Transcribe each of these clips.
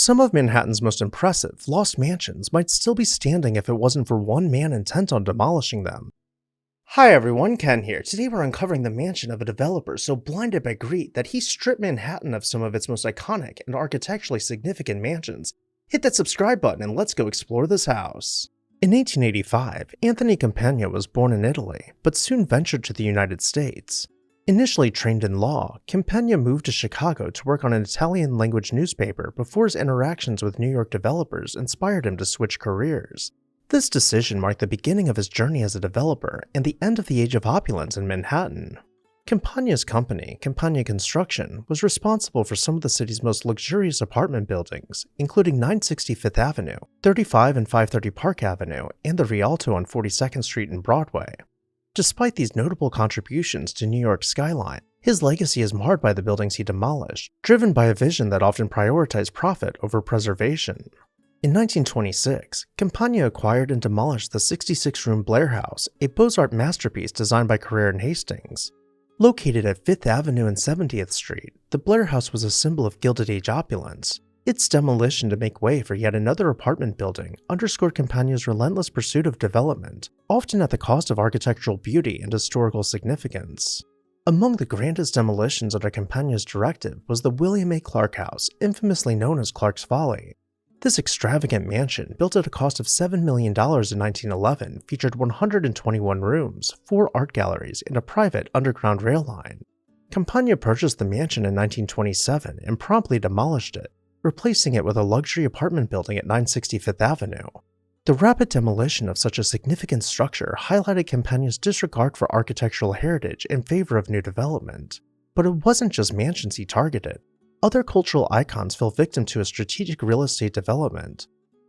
Some of Manhattan's most impressive, lost mansions might still be standing if it wasn't for one man intent on demolishing them. Hi everyone, Ken here. Today we're uncovering the mansion of a developer so blinded by greed that he stripped Manhattan of some of its most iconic and architecturally significant mansions. Hit that subscribe button and let's go explore this house. In 1885, Anthony Campagna was born in Italy, but soon ventured to the United States. Initially trained in law, Campagna moved to Chicago to work on an Italian-language newspaper before his interactions with New York developers inspired him to switch careers. This decision marked the beginning of his journey as a developer and the end of the age of opulence in Manhattan. Campagna's company, Campagna Construction, was responsible for some of the city's most luxurious apartment buildings, including 960 Fifth Avenue, 35 and 530 Park Avenue, and the Rialto on 42nd Street and Broadway. Despite these notable contributions to New York's skyline, his legacy is marred by the buildings he demolished, driven by a vision that often prioritized profit over preservation. In 1926, Campagna acquired and demolished the 66-room Blair House, a Beaux-Arts masterpiece designed by Carrere and Hastings. Located at 5th Avenue and 70th Street, the Blair House was a symbol of Gilded Age opulence. Its demolition to make way for yet another apartment building underscored Campagna's relentless pursuit of development, often at the cost of architectural beauty and historical significance. Among the grandest demolitions under Campagna's directive was the William A. Clark House, infamously known as Clark's Folly. This extravagant mansion, built at a cost of $7 million in 1911, featured 121 rooms, 4 art galleries, and a private underground rail line. Campagna purchased the mansion in 1927 and promptly demolished it, replacing it with a luxury apartment building at 960 Fifth Avenue. The rapid demolition of such a significant structure highlighted Campagna's disregard for architectural heritage in favor of new development. But it wasn't just mansions he targeted. Other cultural icons fell victim to a strategic real estate development.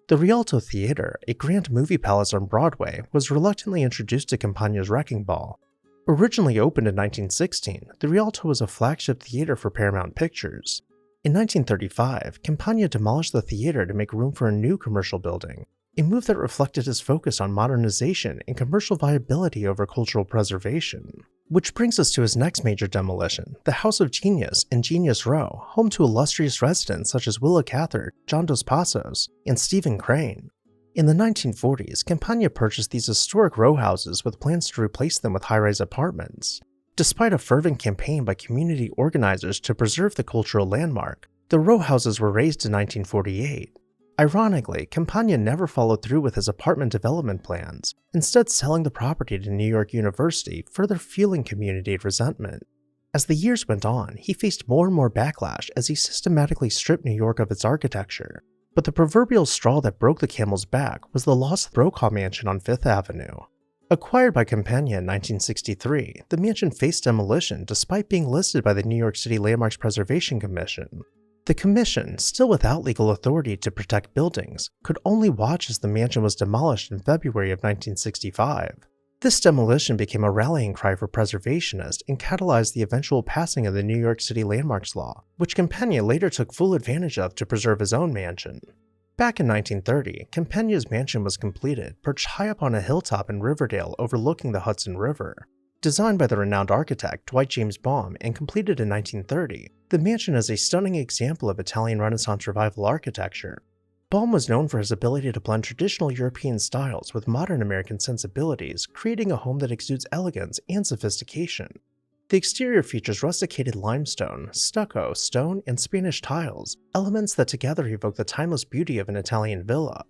The Rialto Theater, a grand movie palace on Broadway, was reluctantly introduced to Campagna's Wrecking Ball. Originally opened in 1916, the Rialto was a flagship theater for Paramount Pictures. In 1935, Campagna demolished the theater to make room for a new commercial building, a move that reflected his focus on modernization and commercial viability over cultural preservation. Which brings us to his next major demolition, the House of Genius in Genius Row, home to illustrious residents such as Willa Cather, John Dos Passos, and Stephen Crane. In the 1940s, Campagna purchased these historic row houses with plans to replace them with high-rise apartments. Despite a fervent campaign by community organizers to preserve the cultural landmark, the row houses were razed in 1948. Ironically, Campagna never followed through with his apartment development plans, instead selling the property to New York University, further fueling community resentment. As the years went on, he faced more and more backlash as he systematically stripped New York of its architecture. But the proverbial straw that broke the camel's back was the lost Brokaw Mansion on Fifth Avenue. Acquired by Campagna in 1963, the mansion faced demolition despite being listed by the New York City Landmarks Preservation Commission. The commission, still without legal authority to protect buildings, could only watch as the mansion was demolished in February of 1965. This demolition became a rallying cry for preservationists and catalyzed the eventual passing of the New York City Landmarks Law, which Campagna later took full advantage of to preserve his own mansion. Back in 1930, Campagna's mansion was completed, perched high up on a hilltop in Riverdale overlooking the Hudson River. Designed by the renowned architect Dwight James Baum and completed in 1930, the mansion is a stunning example of Italian Renaissance Revival architecture. Baum was known for his ability to blend traditional European styles with modern American sensibilities, creating a home that exudes elegance and sophistication. The exterior features rusticated limestone, stucco, stone, and Spanish tiles, elements that together evoke the timeless beauty of an Italian villa.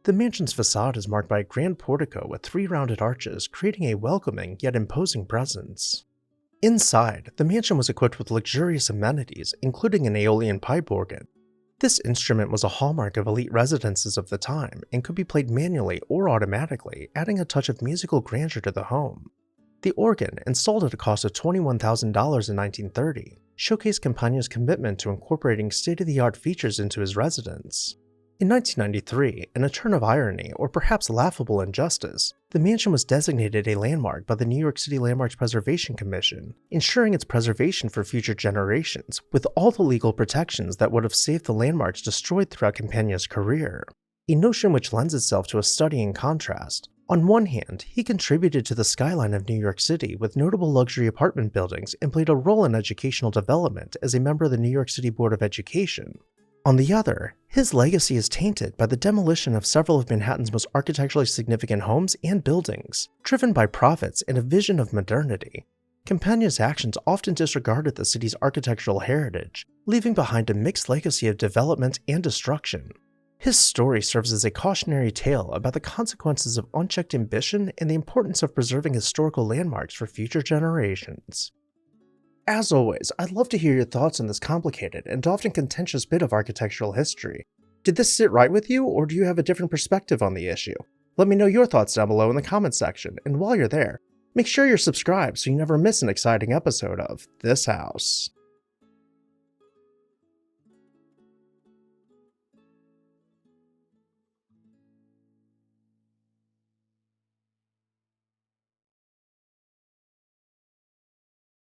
The mansion's facade is marked by a grand portico with 3 rounded arches, creating a welcoming yet imposing presence. Inside, the mansion was equipped with luxurious amenities, including an Aeolian pipe organ. This instrument was a hallmark of elite residences of the time and could be played manually or automatically, adding a touch of musical grandeur to the home. The organ, installed at a cost of $21,000 in 1930, showcased Campagna's commitment to incorporating state-of-the-art features into his residence. In 1993, in a turn of irony or perhaps laughable injustice, the mansion was designated a landmark by the New York City Landmarks Preservation Commission, ensuring its preservation for future generations, with all the legal protections that would have saved the landmarks destroyed throughout Campagna's career. A notion which lends itself to a study in contrast. On one hand, he contributed to the skyline of New York City with notable luxury apartment buildings and played a role in educational development as a member of the New York City Board of Education. On the other, his legacy is tainted by the demolition of several of Manhattan's most architecturally significant homes and buildings, driven by profits and a vision of modernity. Campagna's actions often disregarded the city's architectural heritage, leaving behind a mixed legacy of development and destruction. His story serves as a cautionary tale about the consequences of unchecked ambition and the importance of preserving historical landmarks for future generations. As always, I'd love to hear your thoughts on this complicated and often contentious bit of architectural history. Did this sit right with you, or do you have a different perspective on the issue? Let me know your thoughts down below in the comments section, and while you're there, make sure you're subscribed so you never miss an exciting episode of This House.